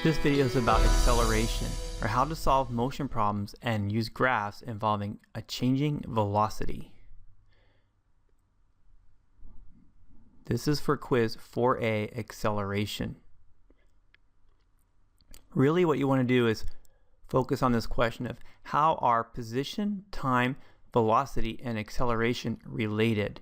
This video is about acceleration, or how to solve motion problems and use graphs involving a changing velocity. This is for quiz 4A, acceleration. Really what you want to do is focus on this question of how are position, time, velocity, and acceleration related.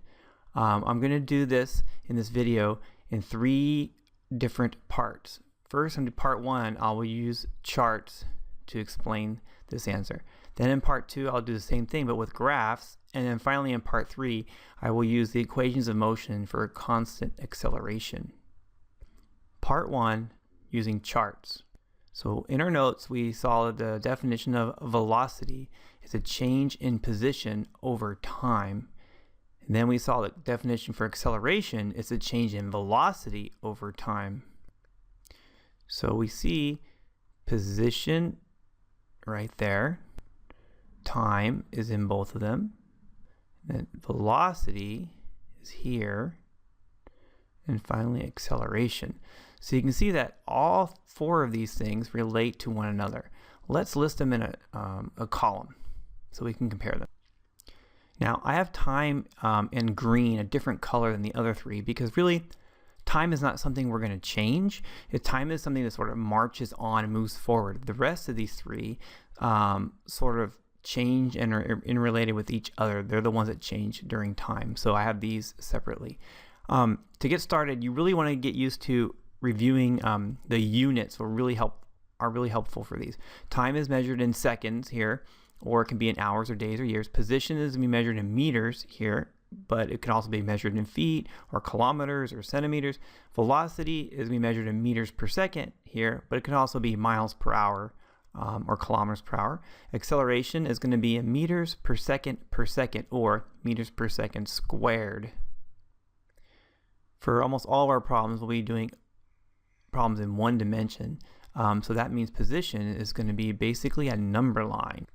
I'm going to do this in this video in 3 different parts. First, in part 1, I will use charts to explain this answer. Then in part 2, I'll do the same thing but with graphs. And then finally in part 3, I will use the equations of motion for constant acceleration. Part 1, using charts. So in our notes, we saw the definition of velocity is a change in position over time. And then we saw the definition for acceleration is a change in velocity over time. So we see position right there, time is in both of them, then velocity is here, and finally acceleration. So you can see that all 4 of these things relate to one another. Let's list them in a column so we can compare them. Now I have time in green, a different color than the other 3, because really time is not something we're going to change. Time is something that sort of marches on and moves forward. The rest of these 3 sort of change and are interrelated with each other. They're the ones that change during time. So I have these separately. To get started, you really want to get used to reviewing the units are really helpful for these. Time is measured in seconds here, or it can be in hours or days or years. Position is going to be measured in meters here, but it can also be measured in feet or kilometers or centimeters. Velocity is going to be measured in meters per second here, but it can also be miles per hour or kilometers per hour. Acceleration is going to be in meters per second or meters per second squared. For almost all of our problems, we'll be doing problems in 1 dimension. So that means position is going to be basically a number line.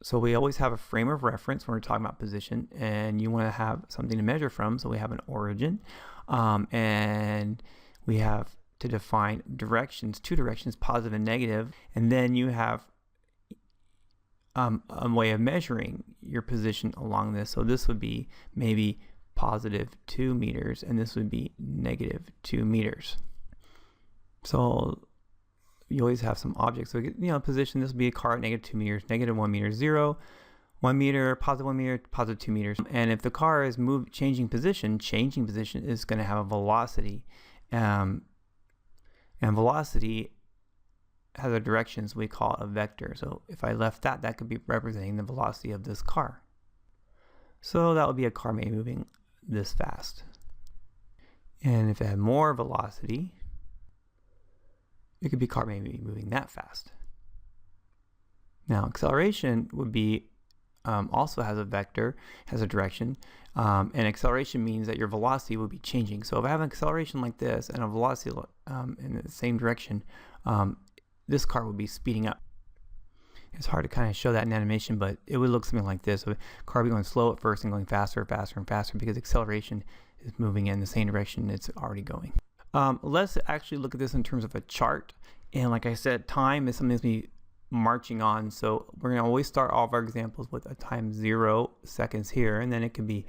So we always have a frame of reference when we're talking about position, and you want to have something to measure from. So we have an origin, and we have to define directions, 2 directions, positive and negative, and then you have a way of measuring your position along this. So this would be maybe positive 2 meters, and this would be negative 2 meters. So you always have some objects. So, position, this would be a car at negative 2 meters, negative 1 meter, 0, 1 meter, positive 1 meter, positive 2 meters. And if the car is changing position is going to have a velocity. And velocity has a direction, so we call it a vector. So if I left that could be representing the velocity of this car. So that would be a car maybe moving this fast. And if it had more velocity, it could be a car maybe moving that fast. Now acceleration would be also has a vector, has a direction, and acceleration means that your velocity will be changing. So if I have an acceleration like this and a velocity in the same direction, this car would be speeding up. It's hard to kind of show that in animation, but it would look something like this. So a car would be going slow at first and going faster, faster, and faster because acceleration is moving in the same direction it's already going. Let's actually look at this in terms of a chart. And like I said, time is something that's going to be marching on. So we're going to always start all of our examples with a time 0 seconds here. And then it can be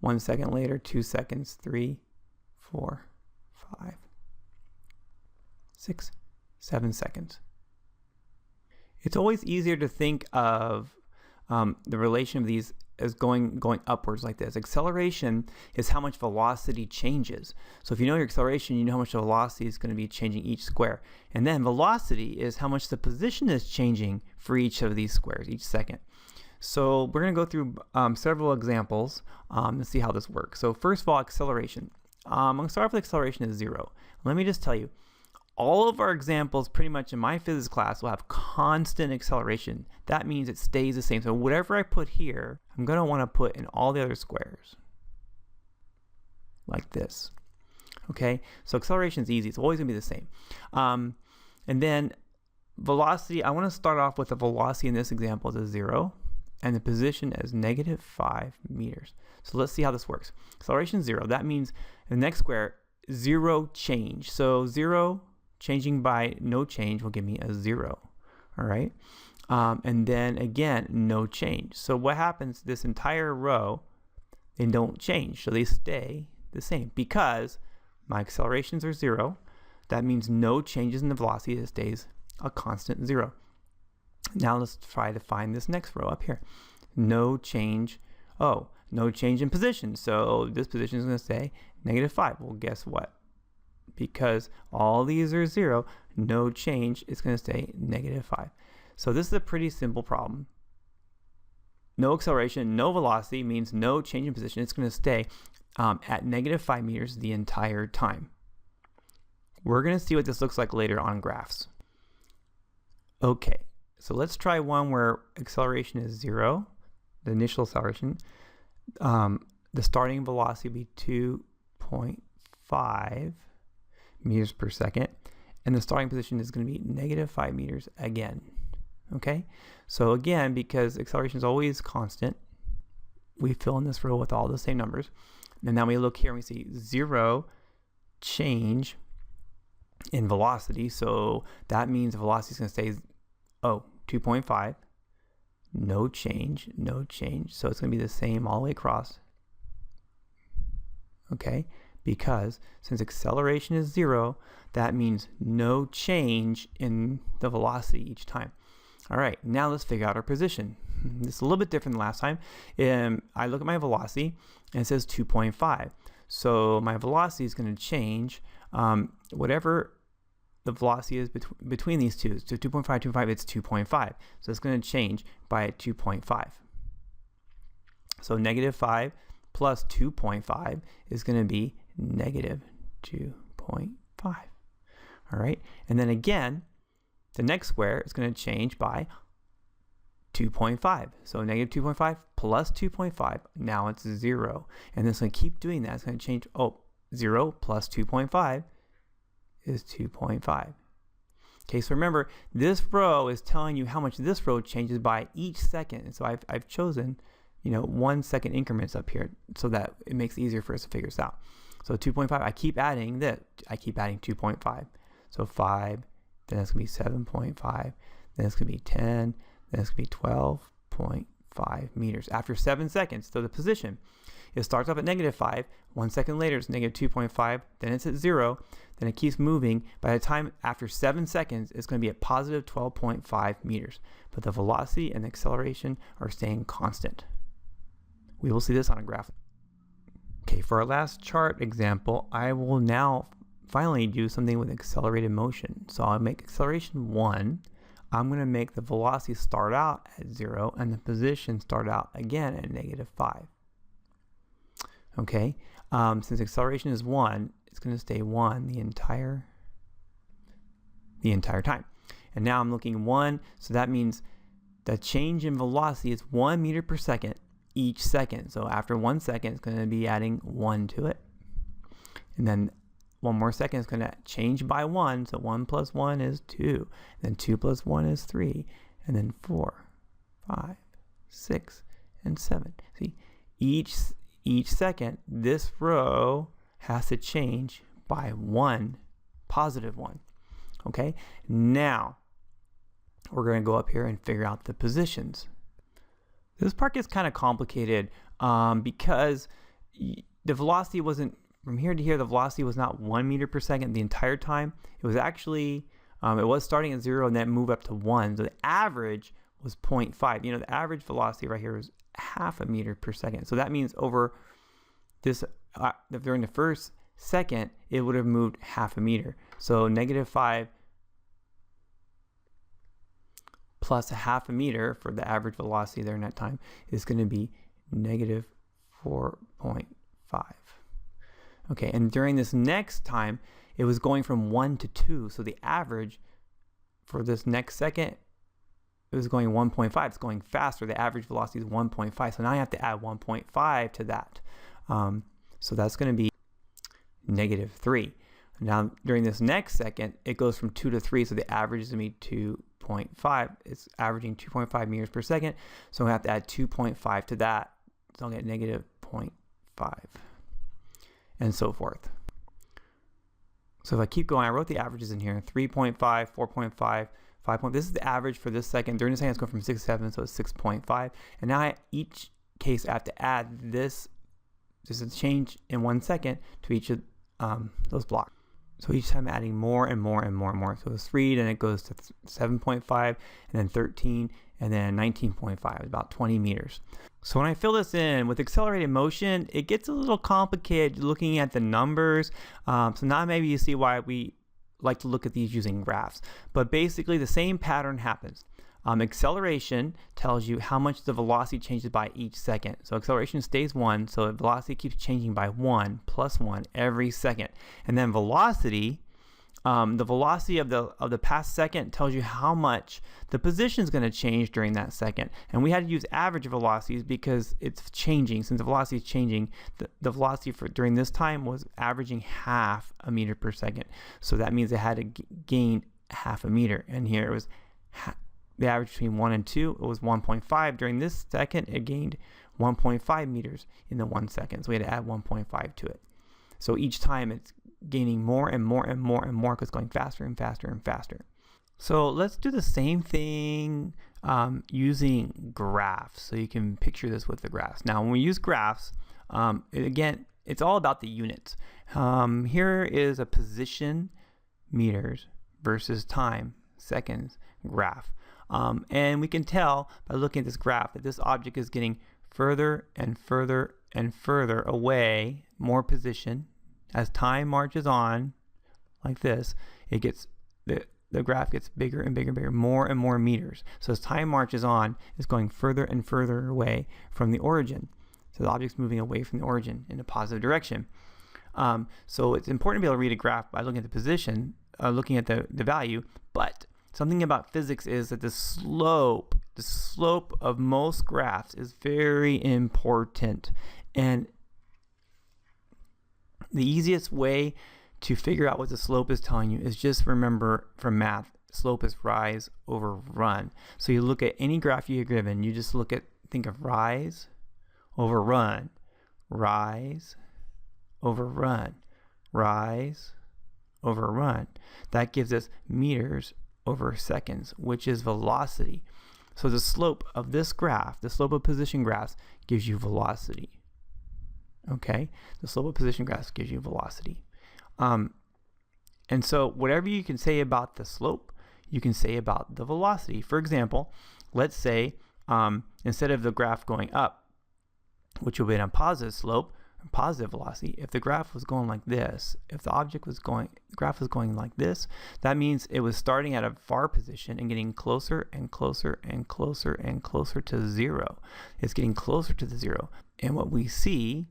1 second later, 2 seconds, 3, 4, 5, 6, 7 seconds. It's always easier to think of the relation of these as going upwards like this. Acceleration is how much velocity changes. So if you know your acceleration, you know how much the velocity is going to be changing each square. And then velocity is how much the position is changing for each of these squares, each second. So we're going to go through several examples to see how this works. So first of all, acceleration. I'm going to start off with acceleration as 0. Let me just tell you, all of our examples pretty much in my physics class will have constant acceleration. That means it stays the same. So whatever I put here, I'm going to want to put in all the other squares. Like this. Okay? So acceleration is easy. It's always going to be the same. And then velocity, I want to start off with the velocity in this example as a 0 and the position as negative 5 meters. So let's see how this works. Acceleration 0. That means the next square, 0 change. So 0 changing by no change will give me a 0. All right. And then again, no change. So what happens, this entire row, they don't change. So they stay the same because my accelerations are 0. That means no changes in the velocity. It stays a constant 0. Now let's try to find this next row up here. No change. Oh, no change in position. So this position is going to stay -5. Well, guess what? Because all these are 0, no change, it's going to stay -5. So this is a pretty simple problem. No acceleration, no velocity means no change in position. It's going to stay at -5 meters the entire time. We're going to see what this looks like later on graphs. Okay, so let's try one where acceleration is 0, the initial acceleration. The starting velocity will be 2.5 meters per second, and the starting position is going to be -5 meters again. Okay, so again, because acceleration is always constant, we fill in this row with all the same numbers. And now we look here and we see 0 change in velocity. So that means the velocity is going to stay 2.5. No change, no change. So it's going to be the same all the way across. Okay, because since acceleration is 0, that means no change in the velocity each time. All right, now let's figure out our position. This is a little bit different than last time. I look at my velocity and it says 2.5. So my velocity is going to change whatever the velocity is between these two. So 2.5, 2.5, it's 2.5. So it's going to change by 2.5. So -5 plus 2.5 is going to be -2.5. All right, and then again, the next square is going to change by 2.5. So -2.5 plus 2.5, now it's 0. And it's going to keep doing that. It's going to change, 0 plus 2.5 is 2.5. Okay, so remember, this row is telling you how much this row changes by each second. And so I've chosen, 1 second increments up here so that it makes it easier for us to figure this out. So 2.5, I keep adding 2.5. So 5, then it's going to be 7.5, then it's going to be 10, then it's going to be 12.5 meters after 7 seconds. So the position, it starts off at -5, 1 second later it's -2.5, then it's at 0, then it keeps moving. By the time after 7 seconds, it's going to be at positive 12.5 meters. But the velocity and the acceleration are staying constant. We will see this on a graph. Okay, for our last chart example, I will now finally do something with accelerated motion. So I'll make acceleration 1. I'm going to make the velocity start out at 0 and the position start out again at -5. Okay, since acceleration is 1, it's going to stay 1 the entire time. And now I'm looking 1, so that means the change in velocity is 1 meter per second each second. So after 1 second, it's going to be adding 1 to it. And then 1 more second is going to change by 1. So 1 plus 1 is 2. Then 2 plus 1 is 3. And then 4, 5, 6, and 7. See, each second, this row has to change by 1, positive 1. Okay, now we're going to go up here and figure out the positions. This part gets kind of complicated because the velocity wasn't, from here to here, the velocity was not 1 meter per second the entire time. It was actually, it was starting at 0 and then moved up to 1. So the average was 0.5. The average velocity right here is half a meter per second. So that means over this, during the first second, it would have moved half a meter. So -5 plus a half a meter for the average velocity there in that time is going to be -4.5. Okay, and during this next time, it was going from 1 to 2. So the average for this next second, it was going 1.5. It's going faster. The average velocity is 1.5. So now I have to add 1.5 to that. So that's going to be -3. Now during this next second, it goes from 2 to 3. So the average is going to be 2.5. It's averaging 2.5 meters per second. So I have to add 2.5 to that. So I'll get -0.5. And so forth. So So if I keep going, I wrote the averages in here, 3.5, 4.5, 5. This is the average for this second. During the second, it's going from 6 to 7, so it's 6.5. And now each case, I have to add this, just a change in 1 second to each of those blocks. So each time adding more and more and more and more. So it's 3, then it goes to 7.5, and then 13, and then 19.5, about 20 meters. So when I fill this in with accelerated motion, it gets a little complicated looking at the numbers. So now maybe you see why we like to look at these using graphs. But basically the same pattern happens. Acceleration tells you how much the velocity changes by each second. So acceleration stays 1, so the velocity keeps changing by 1 plus 1 every second. And then velocity, the velocity of the past second tells you how much the position is going to change during that second. And we had to use average velocities because it's changing. Since the velocity is changing, the velocity for during this time was averaging half a meter per second. So that means it had to gain half a meter. And here it was the average between 1 and 2, it was 1.5. During this second, it gained 1.5 meters in the 1 second. So we had to add 1.5 to it. So each time it's gaining more and more and more and more because it's going faster and faster and faster. So let's do the same thing using graphs. So you can picture this with the graphs. Now when we use graphs, again, it's all about the units. Here is a position, meters, versus time, seconds, graph. And we can tell by looking at this graph that this object is getting further and further and further away, more position. As time marches on, like this, it gets the graph gets bigger and bigger and bigger, more and more meters. So as time marches on, it's going further and further away from the origin. So the object's moving away from the origin in a positive direction. So it's important to be able to read a graph by looking at the position, looking at the value, but something about physics is that the slope of most graphs is very important. And the easiest way to figure out what the slope is telling you is just remember from math, slope is rise over run. So you look at any graph you're given, you just think of rise over run, rise over run, rise over run. That gives us meters over seconds, which is velocity. So the slope of this graph, the slope of position graphs, gives you velocity. Okay, the slope of position graphs gives you velocity. And so whatever you can say about the slope, you can say about the velocity. For example, let's say instead of the graph going up, which would be a positive slope, positive velocity, if the graph was going like this, if the graph was going like this, that means it was starting at a far position and getting closer and closer and closer and closer to 0. It's getting closer to the 0. And what we see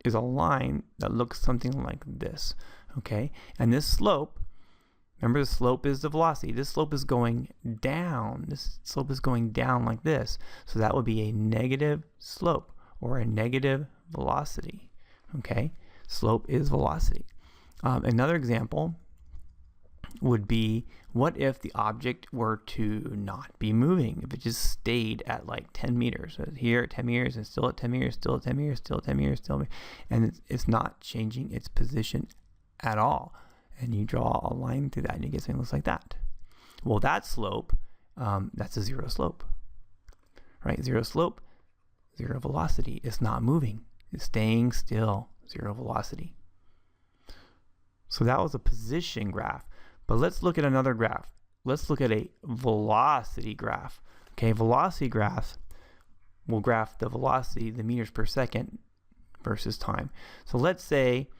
is a line that looks something like this, okay? And this slope, remember the slope is the velocity. This slope is going down. This slope is going down like this. So that would be a negative slope or a negative velocity, okay? Slope is velocity. Another example would be, what if the object were to not be moving? If it just stayed at like 10 meters, so here at 10 meters and still at 10 meters, still at 10 meters, still at 10 meters, still, and it's not changing its position at all. And you draw a line through that and you get something that looks like that. Well, that slope, that's a 0 slope, right? 0 slope, 0 velocity. It's not moving. It's staying still, 0 velocity. So that was a position graph. But let's look at another graph. Let's look at a velocity graph. Okay, velocity graphs will graph the velocity, the meters per second versus time. So let's say,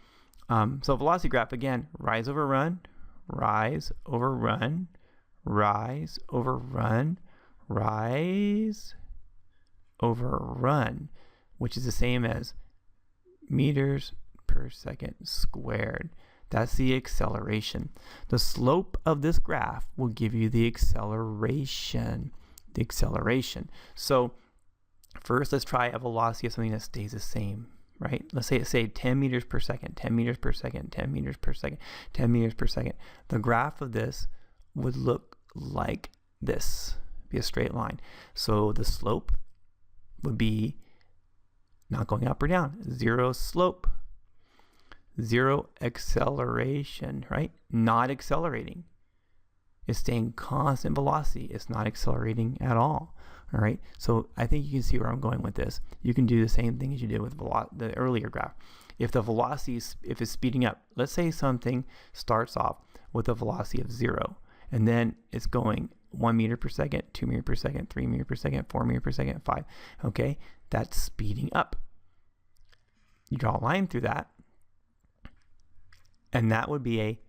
so velocity graph, again, rise over run, rise over run, rise over run, rise over run, which is the same as meters per second squared. That's the acceleration. The slope of this graph will give you the acceleration. So first, let's try a velocity of something that stays the same, right? Let's say 10 meters per second, 10 meters per second, 10 meters per second, 10 meters per second. The graph of this would look like this, be a straight line. So the slope would be not going up or down, 0 slope. 0 acceleration, right? Not accelerating. It's staying constant velocity. It's not accelerating at all. All right, so I think you can see where I'm going with this. You can do the same thing as you did with the earlier graph. If the velocity, if it's speeding up, let's say something starts off with a velocity of 0, and then it's going 1 meter per second, 2 meters per second, 3 meters per second, 4 meters per second, 5. Okay, that's speeding up. You draw a line through that, and that would be a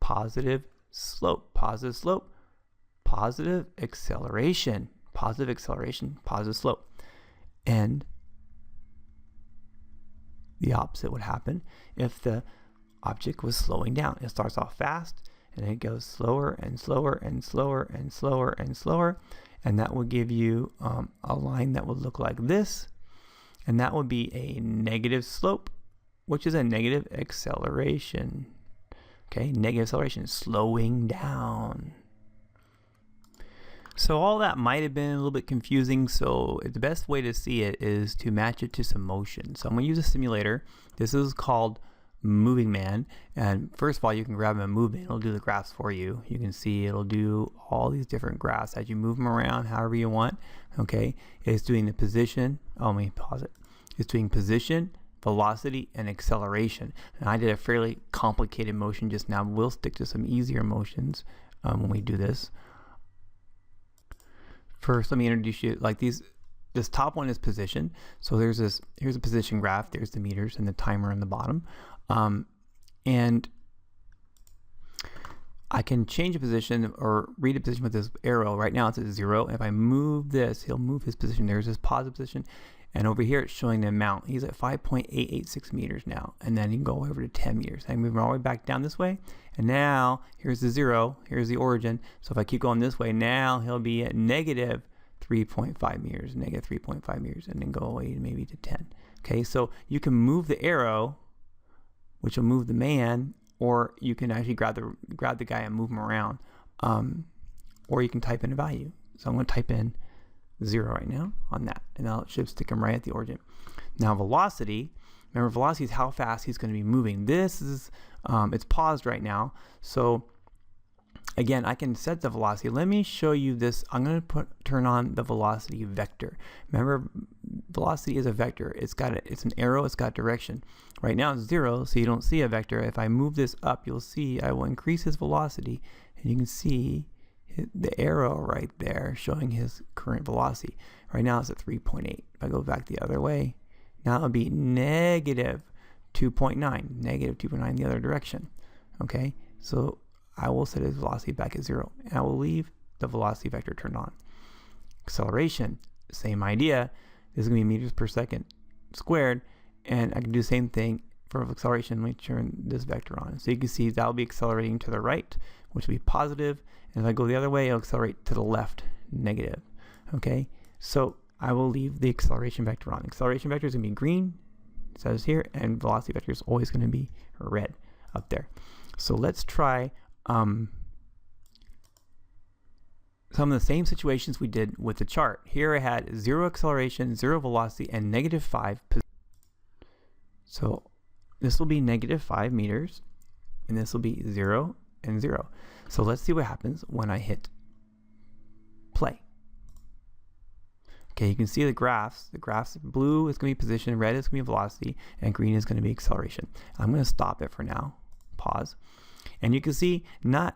positive slope, positive slope, positive acceleration, positive acceleration, positive slope. And the opposite would happen if the object was slowing down. It starts off fast and it goes slower and slower and slower and slower and slower, and that will give you a line that would look like this, and that would be a negative slope, which is a negative acceleration. Okay, negative acceleration, slowing down. So all that might have been a little bit confusing, so the best way to see it is to match it to some motion. So I'm going to use a simulator. This is called Moving Man, and first of all, you can grab a movement. It'll do the graphs for you. You can see it'll do all these different graphs as you move them around however you want. Okay, it's doing the position. Oh, let me pause it. It's doing position, velocity, and acceleration. And I did a fairly complicated motion just now. We'll stick to some easier motions when we do this. First, let me introduce you, like this top one is position. So here's a position graph. There's the meters and the timer on the bottom. And I can change a position or read a position with this arrow. Right now it's at 0. If I move this, he'll move his position. There's his positive position. And over here it's showing the amount. He's at 5.886 meters now. And then he can go over to 10 meters. I move all the way back down this way. And now here's the 0. Here's the origin. So if I keep going this way, now he'll be at negative 3.5 meters, negative 3.5 meters, and then go away maybe to 10. Okay, so you can move the arrow, which will move the man, or you can actually grab the guy and move him around, or you can type in a value. So I'm going to type in 0 right now on that, and now it should stick him right at the origin. Now velocity, remember velocity is how fast he's going to be moving. This is it's paused right now, so again I can set the velocity. Let me show you this. I'm going to turn on the velocity vector. Remember, velocity is a vector. It's an arrow. It's got direction. Right now it's 0, so you don't see a vector. If I move this up, you'll see I will increase his velocity, and you can see the arrow right there showing his current velocity. Right now it's at 3.8. If I go back the other way, now it'll be negative 2.9, negative 2.9 the other direction. Okay, so I will set his velocity back at 0, and I will leave the velocity vector turned on. Acceleration, same idea. This is going to be meters per second squared, and I can do the same thing for acceleration. Let me turn this vector on. So you can see that will be accelerating to the right, which will be positive, and if I go the other way, it'll accelerate to the left, negative. Okay, so I will leave the acceleration vector on. Acceleration vector is going to be green, it says here, and velocity vector is always going to be red up there. So let's try some of the same situations we did with the chart. Here I had 0 acceleration, 0 velocity, and negative 5 position. So this will be negative 5 meters, and this will be 0 and 0. So let's see what happens when I hit play. Okay, you can see the graphs. The graphs, blue is going to be position, red is going to be velocity, and green is going to be acceleration. I'm going to stop it for now. Pause. And you can see nothing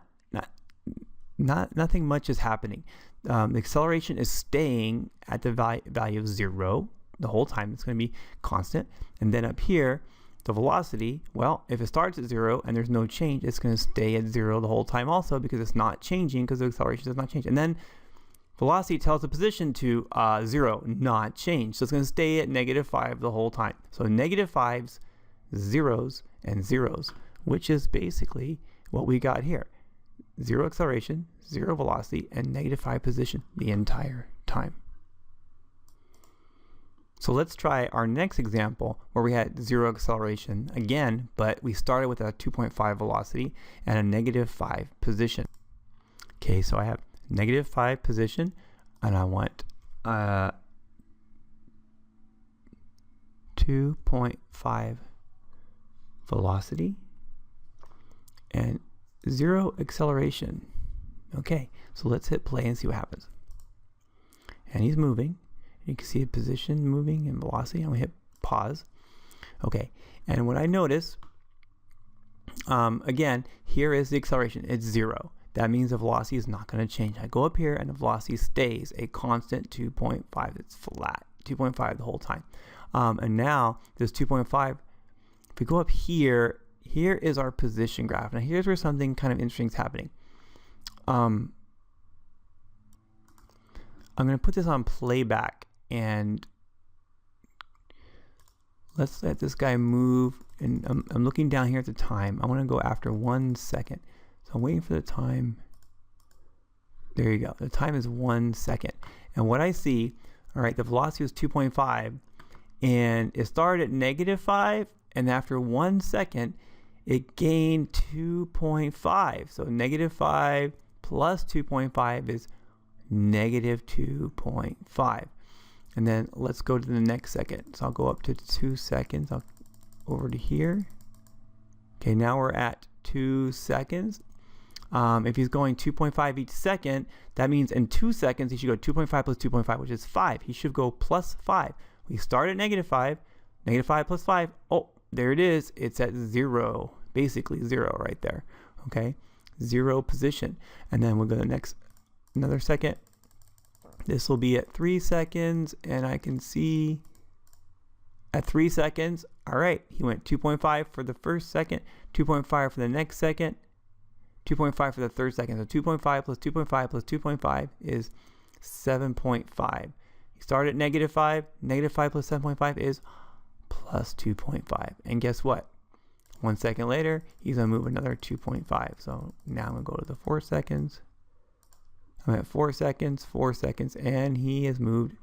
much is happening. The acceleration is staying at the value of 0 the whole time. It's going to be constant. And then up here, the velocity, well, if it starts at 0 and there's no change, it's going to stay at 0 the whole time also, because it's not changing, because the acceleration does not change. And then velocity tells the position to 0, not change. So it's going to stay at negative 5 the whole time. So negative 5s, 0s, and 0s, which is basically what we got here. 0 acceleration, 0 velocity, and negative 5 position the entire time. So let's try our next example where we had 0 acceleration again, but we started with a 2.5 velocity and a negative 5 position. Okay, so I have negative 5 position, and I want 2.5 velocity and 0 acceleration. Okay, so let's hit play and see what happens. And he's moving. You can see a position moving and velocity. I'm going to hit pause. Okay, and what I notice, again, here is the acceleration. It's 0. That means the velocity is not going to change. I go up here and the velocity stays a constant 2.5. It's flat, 2.5 the whole time. And now this 2.5, if we go up here, here is our position graph. Now here's where something kind of interesting is happening. I'm going to put this on playback and let's let this guy move. And I'm looking down here at the time. I want to go after 1 second. So I'm waiting for the time. There you go. The time is 1 second. And what I see, all right, the velocity was 2.5 and it started at -5, and after 1 second it gained 2.5. So -5 plus 2.5 is -2.5. And then let's go to the next second. So I'll go up to 2 seconds. I'll over to here. Okay, now we're at 2 seconds. If he's going 2.5 each second, that means in 2 seconds he should go 2.5 plus 2.5, which is 5. He should go plus 5. We start at -5, -5 plus 5. Oh, there it is. It's at 0, basically 0 right there. Okay, 0 position. And then we'll go to the next, another second. This will be at 3 seconds, and I can see at 3 seconds, all right, he went 2.5 for the first second, 2.5 for the next second, 2.5 for the third second. So 2.5 plus 2.5 plus 2.5 is 7.5. He started at -5. -5 plus 7.5 is plus 2.5. And guess what? 1 second later, he's going to move another 2.5. So now I'm going to go to the 4 seconds. I'm at 4 seconds, 4 seconds, and he has moved.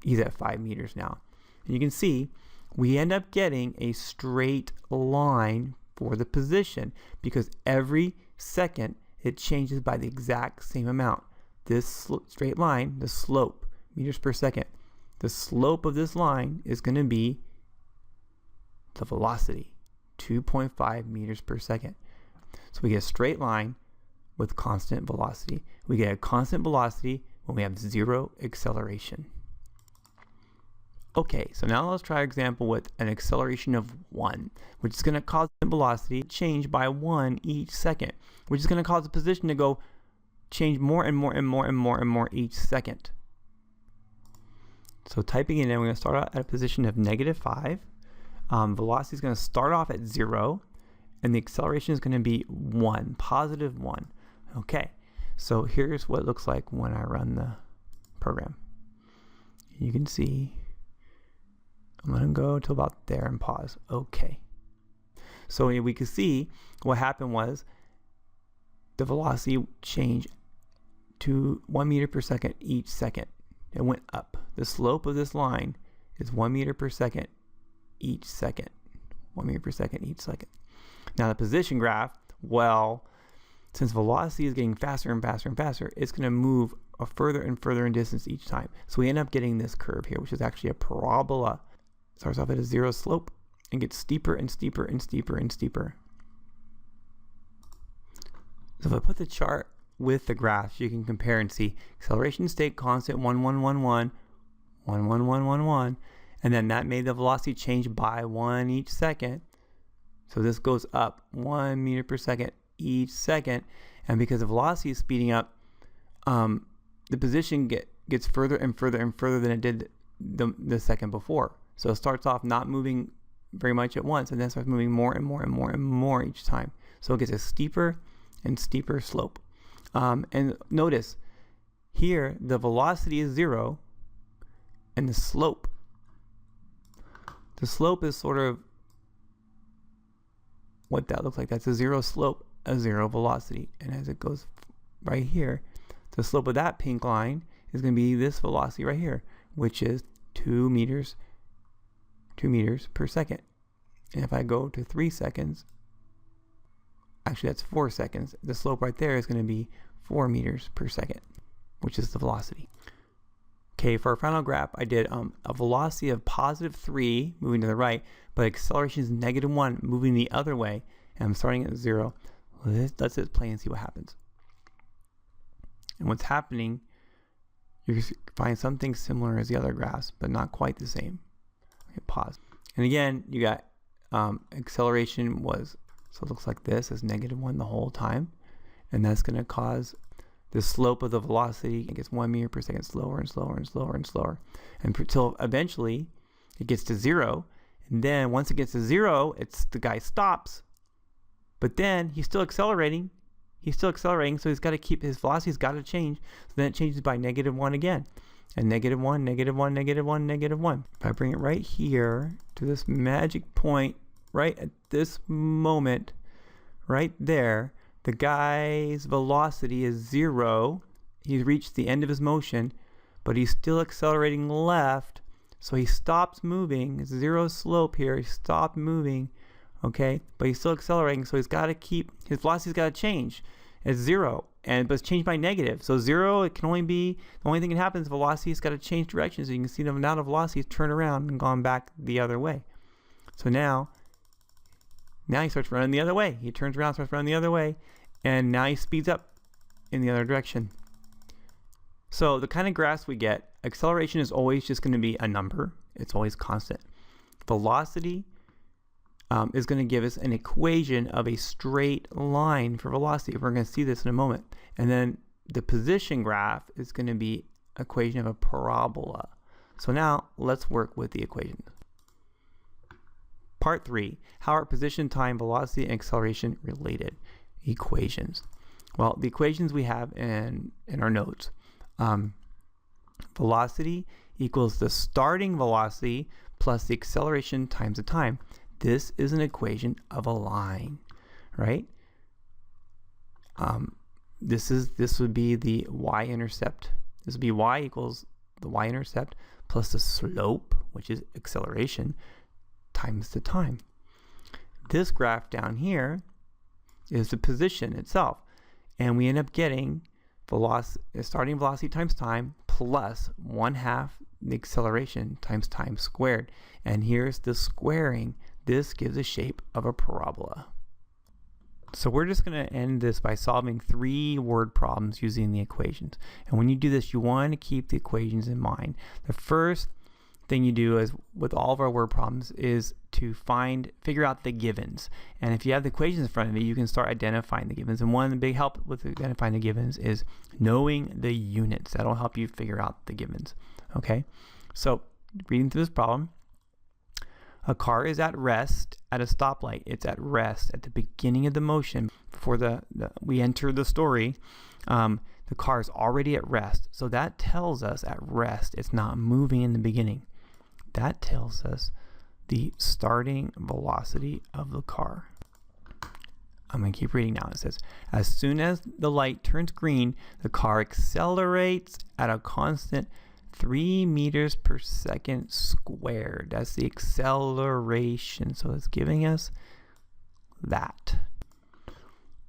He's at 5 meters now. And you can see we end up getting a straight line for the position because every second it changes by the exact same amount. This straight line, the slope, meters per second, the slope of this line is going to be the velocity, 2.5 meters per second. So we get a straight line with constant velocity. We get a constant velocity when we have 0 acceleration. Okay, so now let's try an example with an acceleration of 1, which is going to cause the velocity to change by 1 each second, which is going to cause the position to go change more and more and more and more and more each second. So typing it in, we're going to start out at a position of -5. Velocity is going to start off at 0, and the acceleration is going to be 1, positive 1. Okay, so here's what it looks like when I run the program. You can see I'm going to go to about there and pause. Okay. So we can see what happened was the velocity changed to 1 meter per second each second. It went up. The slope of this line is 1 meter per second each second. 1 meter per second each second. Now the position graph, well, since velocity is getting faster and faster and faster, it's going to move a further and further in distance each time. So we end up getting this curve here, which is actually a parabola. It starts off at a 0 slope and gets steeper and steeper and steeper and steeper. So if I put the chart with the graphs, you can compare and see acceleration stayed constant 1 1 1 1 1 1 1 1 1, and then that made the velocity change by 1 each second. So this goes up 1 meter per second each second, and because the velocity is speeding up, the position gets further and further and further than it did the second before. So it starts off not moving very much at once, and then starts moving more and more and more and more each time. So it gets a steeper and steeper slope. And notice here the velocity is 0, and the slope is sort of what that looks like. That's a 0 slope, a 0 velocity. And as it goes right here, the slope of that pink line is going to be this velocity right here, which is 2 meters per second. And if I go to 3 seconds, actually that's 4 seconds, the slope right there is going to be 4 meters per second, which is the velocity. Okay. Okay, for our final graph, I did a velocity of +3 moving to the right, but acceleration is -1 moving the other way, and I'm starting at 0. Let's just play and see what happens. And what's happening, you're going to find something similar as the other graphs, but not quite the same. Okay, pause. And again, you got acceleration was, so it looks like this, as -1 the whole time. And that's going to cause the slope of the velocity, it gets 1 meter per second slower and slower and slower and slower, until eventually it gets to 0. And then once it gets to 0, the guy stops, but then he's still accelerating. So he's got to keep his velocity's got to change. So then it changes by -1 again, and -1, -1, -1, -1. If I bring it right here to this magic point, right at this moment, right there, the guy's velocity is 0. He's reached the end of his motion, but he's still accelerating left. So he stops moving. It's 0 slope here. He stopped moving, okay? But he's still accelerating, so he's got to keep, his velocity's got to change. It's 0, but it's changed by negative. So 0, it can only be, the only thing that happens, velocity's got to change direction. So you can see now the velocity has turned around and gone back the other way. So now he starts running the other way. He turns around, starts running the other way, and now he speeds up in the other direction. So the kind of graphs we get, acceleration is always just going to be a number. It's always constant. Velocity is going to give us an equation of a straight line for velocity. We're going to see this in a moment. And then the position graph is going to be an equation of a parabola. So now let's work with the equations. Part 3, how are position, time, velocity, and acceleration related? Equations. Well, the equations we have in our notes. Velocity equals the starting velocity plus the acceleration times the time. This is an equation of a line, right? This would be the y-intercept. This would be y equals the y-intercept plus the slope, which is acceleration, times the time. This graph down here is the position itself, and we end up getting starting velocity times time plus 1/2 the acceleration times time squared. And here's the squaring. This gives a shape of a parabola. So we're just going to end this by solving 3 word problems using the equations. And when you do this, you want to keep the equations in mind. The first thing you do is, with all of our word problems, is to figure out the givens. And if you have the equations in front of you, you can start identifying the givens. And one of the big help with identifying the givens is knowing the units. That'll help you figure out the givens. Okay, so reading through this problem, a car is at rest at a stoplight. It's at rest at the beginning of the motion. Before we enter the story, the car is already at rest. So that tells us at rest, it's not moving in the beginning. That tells us the starting velocity of the car. I'm going to keep reading now. It says, as soon as the light turns green, the car accelerates at a constant 3 meters per second squared. That's the acceleration. So it's giving us that.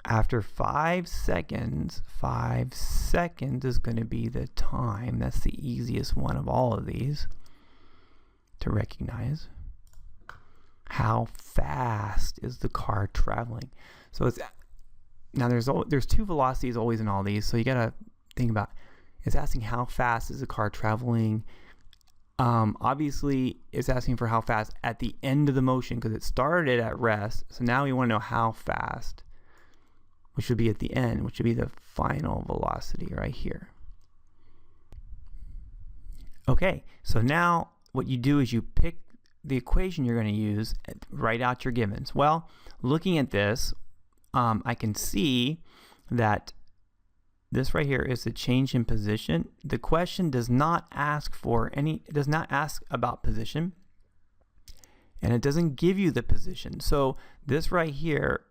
After 5 seconds, 5 seconds is going to be the time. That's the easiest one of all of these to recognize. How fast is the car traveling? So it's, now there's 2 velocities always in all these, so you got to think about, it's asking how fast is the car traveling. Obviously it's asking for how fast at the end of the motion, because it started at rest. So now we want to know how fast, which would be at the end, which would be the final velocity right here. Okay, so now what you do is you pick the equation you're going to use and write out your givens. Well, looking at this, I can see that this right here is the change in position. The question does not ask about position, and it doesn't give you the position. So this right here,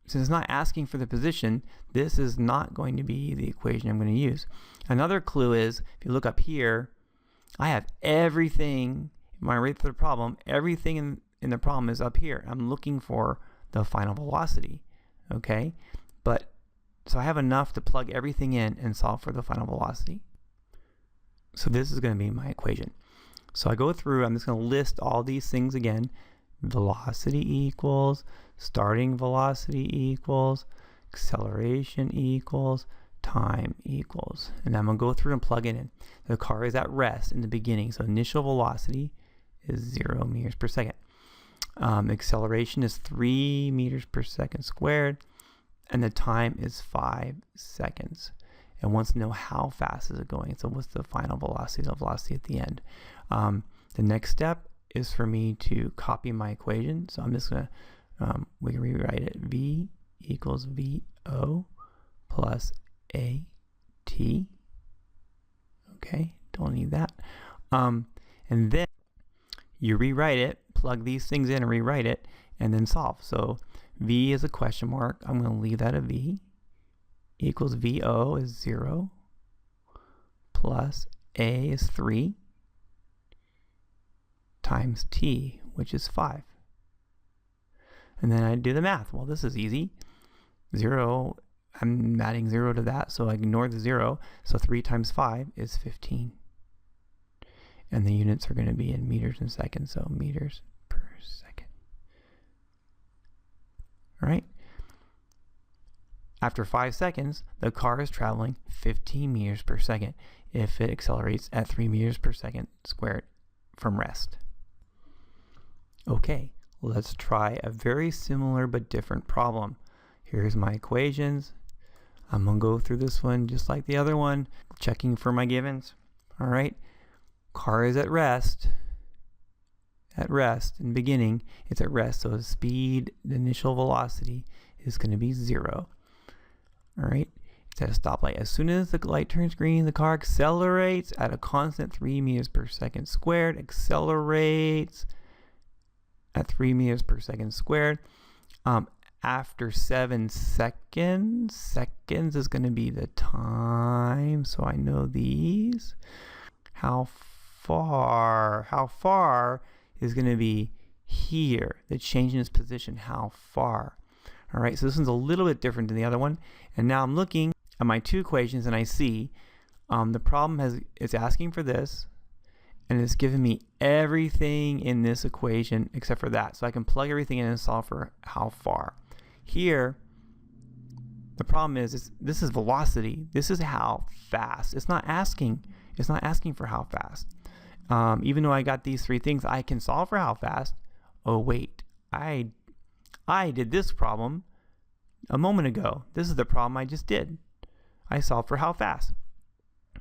since it's not asking for the position, this is not going to be the equation I'm going to use. Another clue is, if you look up here, I have everything, when I read through the problem, everything in the problem is up here. I'm looking for the final velocity, okay? But, so I have enough to plug everything in and solve for the final velocity. So this is going to be my equation. So I go through, I'm just going to list all these things again. Velocity equals, starting velocity equals, acceleration equals, time equals. And I'm going to go through and plug it in. The car is at rest in the beginning, so initial velocity is 0 meters per second. Acceleration is 3 meters per second squared, and the time is 5 seconds. And wants to know how fast is it going. So what's the final velocity, the velocity at the end. The next step is for me to copy my equation. So I'm just going to, we can rewrite it. V equals VO plus AT. Okay, don't need that. And then you rewrite it, plug these things in and rewrite it, and then solve. So V is a question mark. I'm going to leave that a V. Equals VO is 0 plus A is 3 times T, which is 5. And then I do the math. Well, this is easy. 0, I'm adding 0 to that, so I ignore the 0. So 3 times 5 is 15. And the units are going to be in meters and seconds, so meters per second. All right. After 5 seconds, the car is traveling 15 meters per second if it accelerates at 3 meters per second squared from rest. Okay, let's try a very similar but different problem. Here's my equations. I'm going to go through this one just like the other one, checking for my givens. All right, car is at rest. At rest, in the beginning, it's at rest, so the speed, the initial velocity is going to be 0. All right, it's at a stoplight. As soon as the light turns green, the car accelerates at a constant 3 meters per second squared. Accelerates at 3 meters per second squared. After 7 seconds, seconds is going to be the time. So I know these. How far is going to be here? The change in its position. How far? All right, so this one's a little bit different than the other one. And now I'm looking at my two equations and I see the problem it's asking for this, and it's giving me everything in this equation except for that. So I can plug everything in and solve for how far. Here, the problem is this is velocity. This is how fast. It's not asking for how fast. Even though I got these three things, I can solve for how fast. Oh wait, I did this problem a moment ago. This is the problem I just did. I solved for how fast.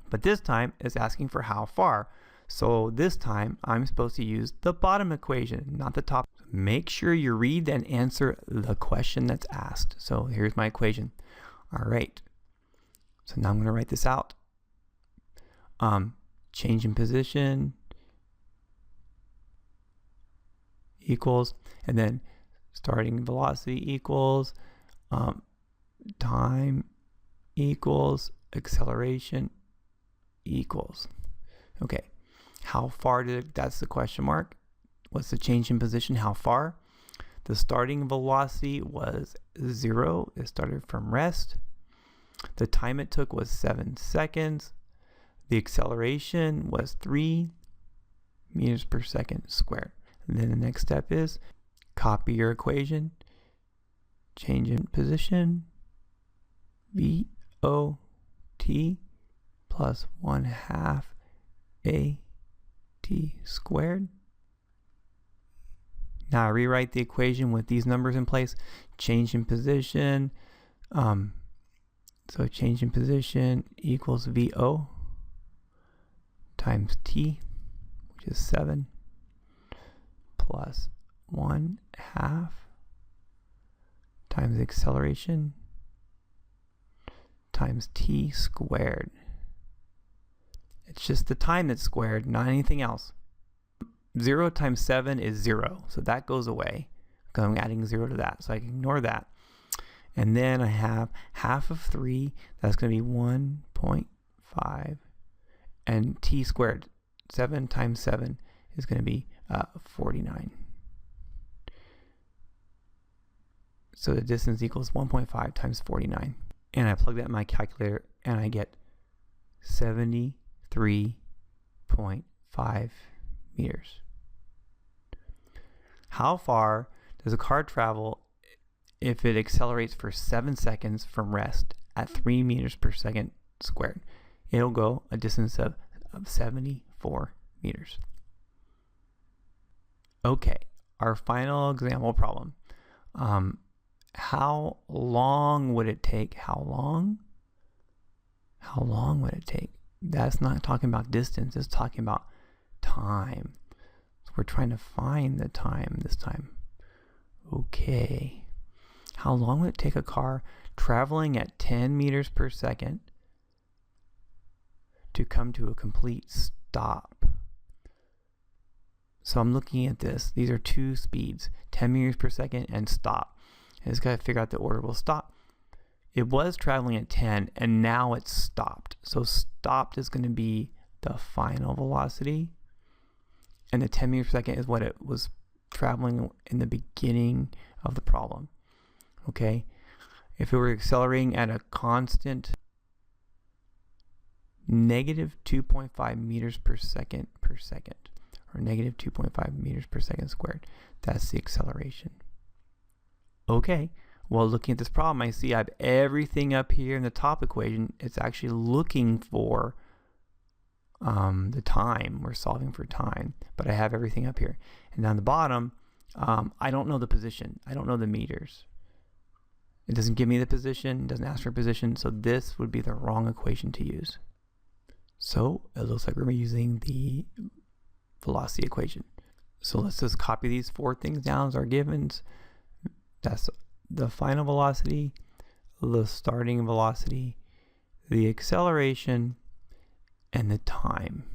But this time it's asking for how far. So this time I'm supposed to use the bottom equation, not the top. Make sure you read and answer the question that's asked. So here's my equation. All right. So now I'm going to write this out. Change in position equals, and then starting velocity equals, time equals, acceleration equals. Okay, how far that's the question mark. What's the change in position? How far? The starting velocity was 0. It started from rest. The time it took was 7 seconds. The acceleration was 3 meters per second squared. And then the next step is copy your equation, change in position, VOT plus 1/2 AT squared. Now I rewrite the equation with these numbers in place. Change in position. So change in position equals VO times T, which is 7, plus 1/2 times acceleration times T squared. It's just the time that's squared, not anything else. 0 times 7 is 0, so that goes away because I'm adding 0 to that, so I can ignore that. And then I have half of 3, that's going to be 1.5, and T squared, 7 times 7 is going to be 49. So the distance equals 1.5 times 49. And I plug that in my calculator and I get 73 2.5 meters. How far does a car travel if it accelerates for 7 seconds from rest at 3 meters per second squared? It'll go a distance of 74 meters. Okay, our final example problem. How long would it take? How long would it take? That's not talking about distance, it's talking about time. So we're trying to find the time this time. Okay. How long would it take a car traveling at 10 meters per second to come to a complete stop? So I'm looking at this. These are two speeds, 10 meters per second and stop. I just got to figure out the order. We'll stop. It was traveling at 10 and now it's stopped. So stopped is going to be the final velocity. And the 10 meters per second is what it was traveling in the beginning of the problem. Okay. If it were accelerating at a constant negative 2.5 meters per second, or negative 2.5 meters per second squared, that's the acceleration. Okay. Well, looking at this problem, I see I have everything up here in the top equation. It's actually looking for the time. We're solving for time, but I have everything up here. And down the bottom, I don't know the position. I don't know the meters. It doesn't give me the position. It doesn't ask for a position. So this would be the wrong equation to use. So it looks like we're using the velocity equation. So let's just copy these four things down as our givens. That's the final velocity, the starting velocity, the acceleration, and the time.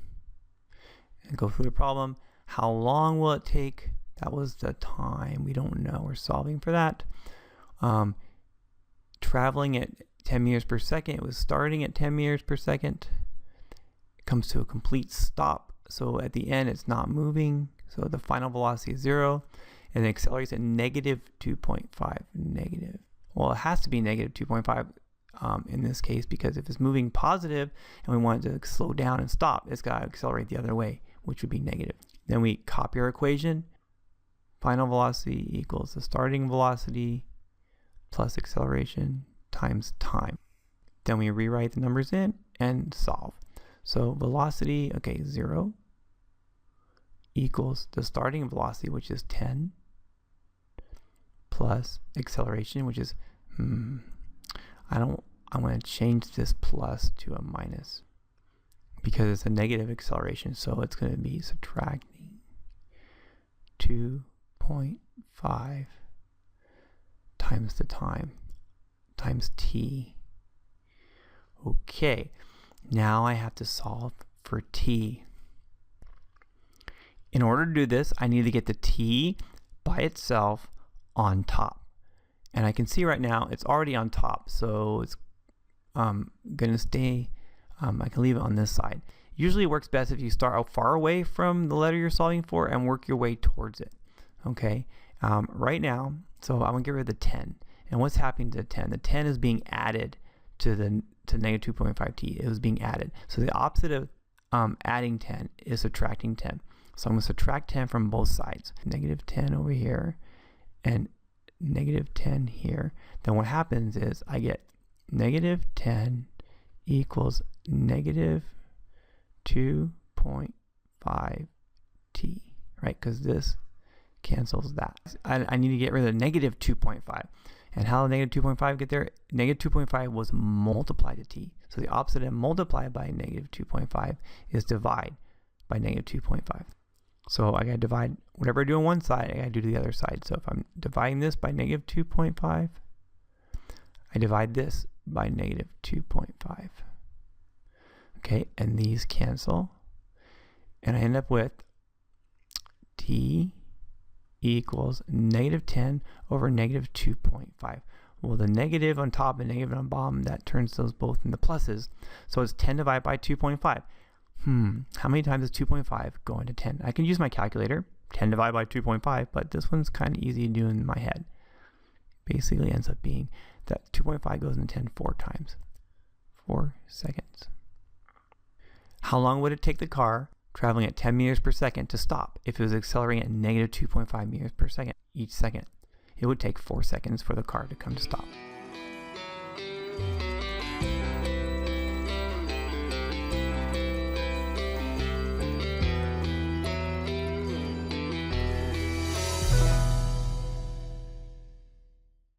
And go through the problem. How long will it take? That was the time. We don't know. We're solving for that. Traveling at 10 meters per second. It was starting at 10 meters per second. It comes to a complete stop. So at the end, it's not moving. So the final velocity is 0. And it accelerates at negative 2.5. Negative. Well, it has to be negative 2.5 in this case, because if it's moving positive and we want it to slow down and stop, it's got to accelerate the other way, which would be negative. Then we copy our equation. Final velocity equals the starting velocity plus acceleration times time. Then we rewrite the numbers in and solve. So velocity, okay, 0 equals the starting velocity, which is 10, plus acceleration, which is, I'm going to change this plus to a minus because it's a negative acceleration. So it's going to be subtracting 2.5 times the time times t. Okay, now I have to solve for t. In order to do this, I need to get the t by itself on top. And I can see right now it's already on top, so it's going to stay, I can leave it on this side. Usually it works best if you start out far away from the letter you're solving for and work your way towards it. Okay, right now, so I'm going to get rid of the 10. And what's happening to the 10? The 10 is being added to negative 2.5t. It was being added. So the opposite of adding 10 is subtracting 10. So I'm going to subtract 10 from both sides. Negative 10 over here and negative 10 here. Then what happens is I get negative 10 equals negative 2.5t, right? Because this cancels that. I need to get rid of negative 2.5. And how did negative 2.5 get there? Negative 2.5 was multiplied to t. So the opposite of multiply by negative 2.5 is divide by negative 2.5. So I got to divide whatever I do on one side, I got to do to the other side. So if I'm dividing this by negative 2.5, I divide this by negative 2.5. Okay, and these cancel. And I end up with t equals negative 10 over negative 2.5. Well, the negative on top and negative on bottom, that turns those both into pluses. So it's 10 divided by 2.5. How many times does 2.5 go into 10? I can use my calculator, 10 divided by 2.5, but this one's kind of easy to do in my head. Basically ends up being that 2.5 goes into 10 4 times. 4 seconds. How long would it take the car traveling at 10 meters per second to stop if it was accelerating at negative 2.5 meters per second each second. It would take 4 seconds for the car to come to stop.